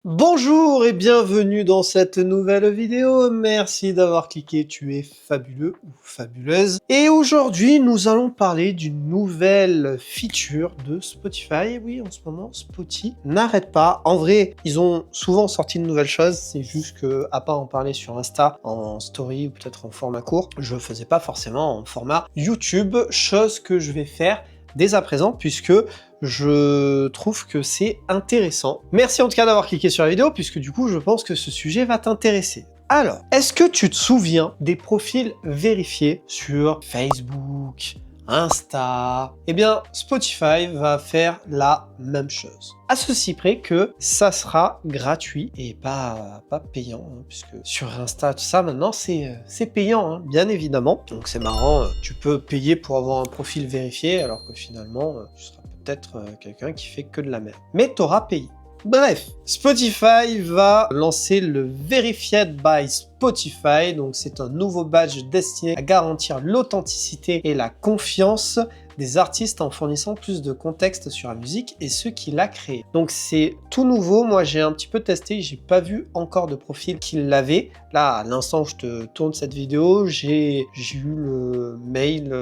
Bonjour et bienvenue dans cette nouvelle vidéo. Merci d'avoir cliqué, tu es fabuleux ou fabuleuse. Et aujourd'hui, nous allons parler d'une nouvelle feature de Spotify. Et oui, en ce moment, Spotify n'arrête pas. En vrai, ils ont souvent sorti de nouvelles choses. C'est juste que, à part en parler sur Insta, en story ou peut-être en format court, je le faisais pas forcément en format YouTube, chose que je vais faire dès à présent puisque je trouve que c'est intéressant. Merci en tout cas d'avoir cliqué sur la vidéo puisque du coup je pense que ce sujet va t'intéresser. Alors, est-ce que tu te souviens des profils vérifiés sur Facebook, Insta? Eh bien, Spotify va faire la même chose. À ceci près que ça sera gratuit et pas payant, hein, puisque sur Insta, tout ça, maintenant, c'est payant, hein, bien évidemment. Donc c'est marrant, tu peux payer pour avoir un profil vérifié, alors que finalement, tu seras peut-être quelqu'un qui fait que de la merde. Mais t'auras payé. Bref, Spotify va lancer le Verified by Spotify, donc c'est un nouveau badge destiné à garantir l'authenticité et la confiance des artistes en fournissant plus de contexte sur la musique et ceux qui l'a créé. Donc c'est tout nouveau, moi j'ai un petit peu testé, j'ai pas vu encore de profil qui l'avait. Là, à l'instant où je te tourne cette vidéo, j'ai eu le mail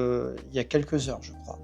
il y a quelques heures, je crois.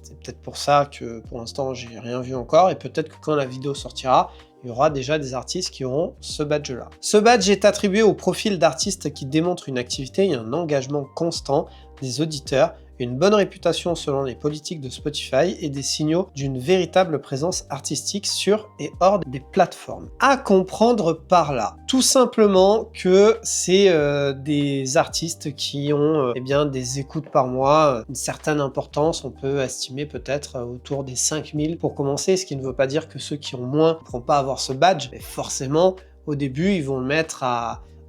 C'est peut-être pour ça que pour l'instant j'ai rien vu encore, et peut-être que quand la vidéo sortira, il y aura déjà des artistes qui auront ce badge-là. Ce badge est attribué au profil d'artistes qui démontrent une activité et un engagement constant des auditeurs, une bonne réputation selon les politiques de Spotify et des signaux d'une véritable présence artistique sur et hors des plateformes. À comprendre par là, tout simplement que c'est des artistes qui ont eh bien, des écoutes par mois, une certaine importance, on peut estimer peut-être autour des 5000 pour commencer, ce qui ne veut pas dire que ceux qui ont moins ne pourront pas avoir ce badge, mais forcément au début ils vont le mettre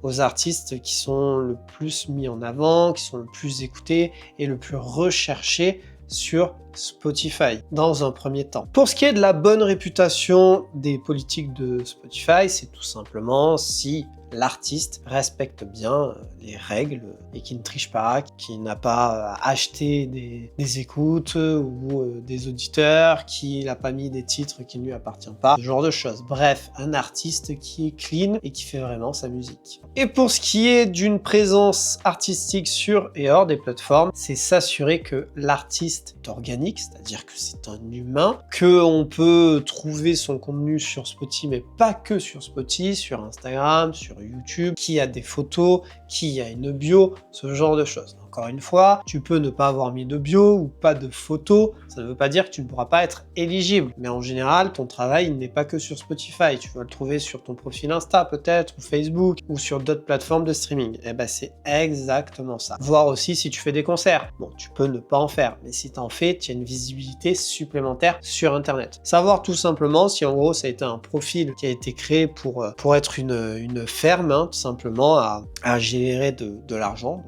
aux artistes qui sont le plus mis en avant, qui sont le plus écoutés et le plus recherchés sur Spotify, dans un premier temps. Pour ce qui est de la bonne réputation des politiques de Spotify, c'est tout simplement si l'artiste respecte bien les règles et qui ne triche pas, qui n'a pas acheté des écoutes ou des auditeurs, qui n'a pas mis des titres qui ne lui appartiennent pas, ce genre de choses. Bref, un artiste qui est clean et qui fait vraiment sa musique. Et pour ce qui est d'une présence artistique sur et hors des plateformes, c'est s'assurer que l'artiste est organique, c'est-à-dire que c'est un humain, qu'on peut trouver son contenu sur Spotify, mais pas que sur Spotify, sur Instagram, sur YouTube, qui a des photos, qui a une bio, ce genre de choses. Encore une fois, tu peux ne pas avoir mis de bio ou pas de photos, ça ne veut pas dire que tu ne pourras pas être éligible. Mais en général, ton travail n'est pas que sur Spotify, tu vas le trouver sur ton profil Insta peut-être, ou Facebook, ou sur d'autres plateformes de streaming. Et ben c'est exactement ça. Voir aussi si tu fais des concerts. Bon, tu peux ne pas en faire, mais si tu en fais, tu as une visibilité supplémentaire sur Internet. Savoir tout simplement si en gros ça a été un profil qui a été créé pour être une ferme, hein, tout simplement, à générer de l'argent, donc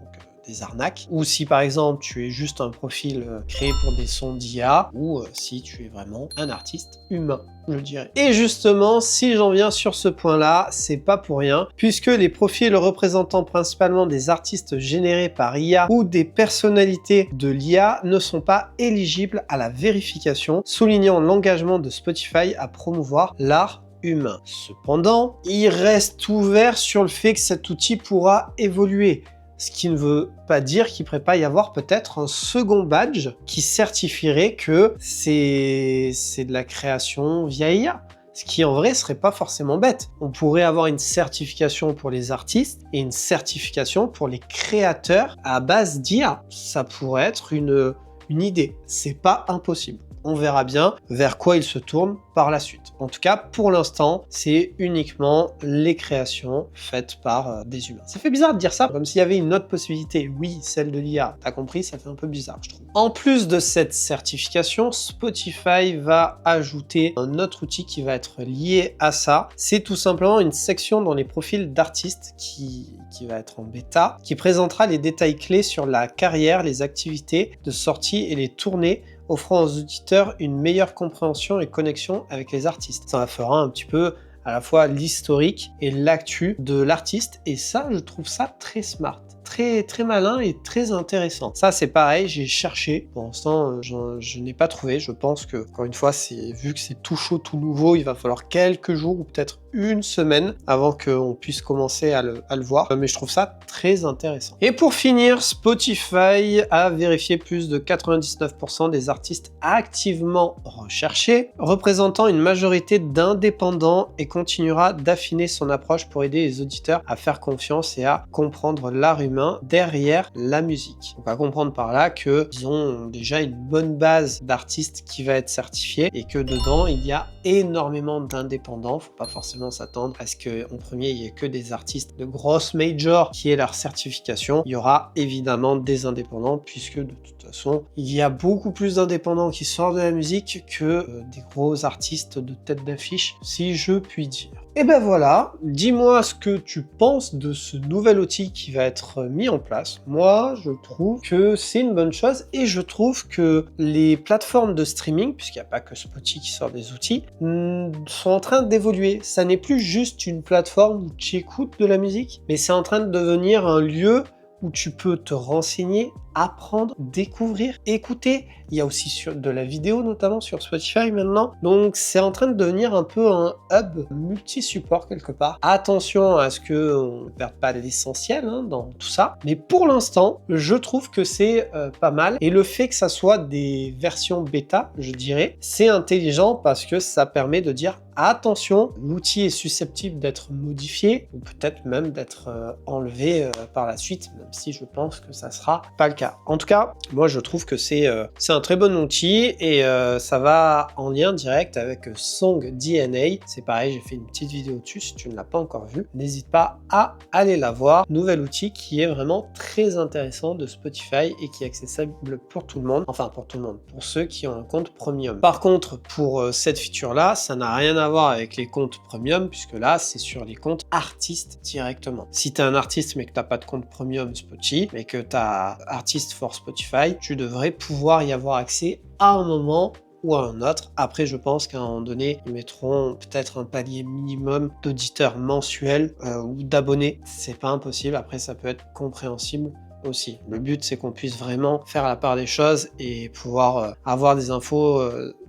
des arnaques, ou si par exemple tu es juste un profil créé pour des sons d'IA, ou si tu es vraiment un artiste humain, je dirais. Et justement, si j'en viens sur ce point-là, c'est pas pour rien, puisque les profils représentant principalement des artistes générés par IA ou des personnalités de l'IA ne sont pas éligibles à la vérification, soulignant l'engagement de Spotify à promouvoir l'art humain. Cependant, il reste ouvert sur le fait que cet outil pourra évoluer. Ce qui ne veut pas dire qu'il ne pourrait pas y avoir peut-être un second badge qui certifierait que c'est de la création via IA. Ce qui en vrai serait pas forcément bête. On pourrait avoir une certification pour les artistes et une certification pour les créateurs à base d'IA. Ça pourrait être une idée. C'est pas impossible. On verra bien vers quoi il se tourne par la suite. En tout cas, pour l'instant, c'est uniquement les créations faites par des humains. Ça fait bizarre de dire ça, comme s'il y avait une autre possibilité. Oui, celle de l'IA. T'as compris, ça fait un peu bizarre, je trouve. En plus de cette certification, Spotify va ajouter un autre outil qui va être lié à ça. C'est tout simplement une section dans les profils d'artistes qui va être en bêta, qui présentera les détails clés sur la carrière, les activités de sortie et les tournées, offrant aux auditeurs une meilleure compréhension et connexion avec les artistes. Ça fera un petit peu à la fois l'historique et l'actu de l'artiste, et ça, je trouve ça très smart. Très malin et très intéressant. Ça c'est pareil, j'ai cherché, pour l'instant je n'ai pas trouvé. Je pense que, encore une fois, vu que c'est tout chaud, tout nouveau, il va falloir quelques jours ou peut-être une semaine avant qu'on puisse commencer à le voir, mais je trouve ça très intéressant. Et pour finir, Spotify a vérifié plus de 99% des artistes activement recherchés, représentant une majorité d'indépendants, et continuera d'affiner son approche pour aider les auditeurs à faire confiance et à comprendre l'art humain derrière la musique. On va comprendre par là qu'ils ont déjà une bonne base d'artistes qui va être certifiée et que dedans il y a énormément d'indépendants. Faut pas forcément s'attendre à ce qu'en premier il y ait que des artistes de grosses majors qui aient leur certification. Il y aura évidemment des indépendants puisque de toute façon il y a beaucoup plus d'indépendants qui sortent de la musique que des gros artistes de tête d'affiche, si je puis dire. Et ben voilà, dis-moi ce que tu penses de ce nouvel outil qui va être mis en place. Moi, je trouve que c'est une bonne chose et je trouve que les plateformes de streaming, puisqu'il n'y a pas que Spotify qui sort des outils, sont en train d'évoluer. Ça n'est plus juste une plateforme où tu écoutes de la musique, mais c'est en train de devenir un lieu où tu peux te renseigner, apprendre, découvrir, écouter. Il y a aussi de la vidéo, notamment sur Spotify maintenant. Donc c'est en train de devenir un peu un hub multi-support quelque part. Attention à ce qu'on ne perde pas l'essentiel dans tout ça. Mais pour l'instant, je trouve que c'est pas mal. Et le fait que ça soit des versions bêta, je dirais, c'est intelligent parce que ça permet de dire attention, l'outil est susceptible d'être modifié ou peut-être même d'être enlevé par la suite, même si je pense que ça sera pas le cas. En tout cas, moi je trouve que c'est un très bon outil et ça va en lien direct avec SongDNA. C'est pareil, j'ai fait une petite vidéo dessus, si tu ne l'as pas encore vu, n'hésite pas à aller la voir. Nouvel outil qui est vraiment très intéressant de Spotify et qui est accessible pour tout le monde, enfin pour tout le monde, pour ceux qui ont un compte premium. Par contre, pour cette feature-là, ça n'a rien à voir avec les comptes premium, puisque là, c'est sur les comptes artistes directement. Si tu es un artiste mais que tu n'as pas de compte premium Spotify, mais que tu as Artist for Spotify, tu devrais pouvoir y avoir accès à un moment ou à un autre. Après, je pense qu'à un moment donné, ils mettront peut-être un palier minimum d'auditeurs mensuels ou d'abonnés. C'est pas impossible. Après, ça peut être compréhensible aussi. Le but, c'est qu'on puisse vraiment faire la part des choses et pouvoir avoir des infos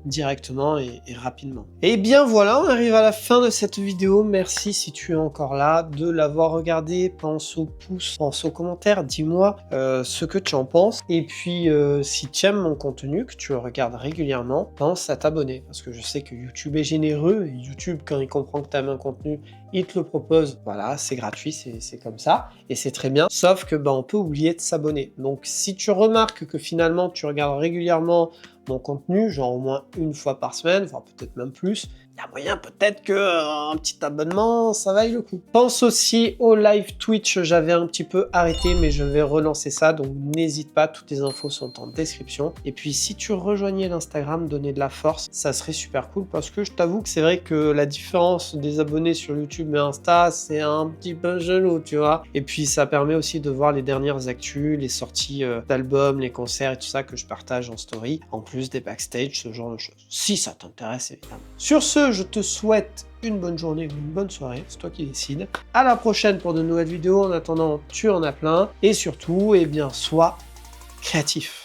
directement et rapidement. Et bien voilà, on arrive à la fin de cette vidéo. Merci si tu es encore là de l'avoir regardé. Pense au pouce, pense aux commentaires, dis-moi ce que tu en penses. Et puis si tu aimes mon contenu, que tu le regardes régulièrement, pense à t'abonner parce que je sais que YouTube est généreux et YouTube, quand il comprend que tu aimes un contenu, il te le propose. Voilà, c'est gratuit, c'est comme ça et c'est très bien. Sauf que on peut oublier de s'abonner. Donc si tu remarques que finalement tu regardes régulièrement mon contenu, genre au moins une fois par semaine, voire peut-être même plus, il y a moyen peut-être que un petit abonnement, ça vaille le coup. Pense aussi au live Twitch, j'avais un petit peu arrêté, mais je vais relancer ça, donc n'hésite pas, toutes les infos sont en description. Et puis si tu rejoignais l'Instagram, donner de la force, ça serait super cool, parce que je t'avoue que c'est vrai que la différence des abonnés sur YouTube et Insta, c'est un petit peu gelou, tu vois. Et puis ça permet aussi de voir les dernières actus, les sorties d'albums, les concerts et tout ça que je partage en story, en plus des backstage, ce genre de choses. Si ça t'intéresse, évidemment. Sur ce, je te souhaite une bonne journée, une bonne soirée, c'est toi qui décides. À la prochaine pour de nouvelles vidéos. En attendant, tu en as plein. Et surtout, eh bien, sois créatif.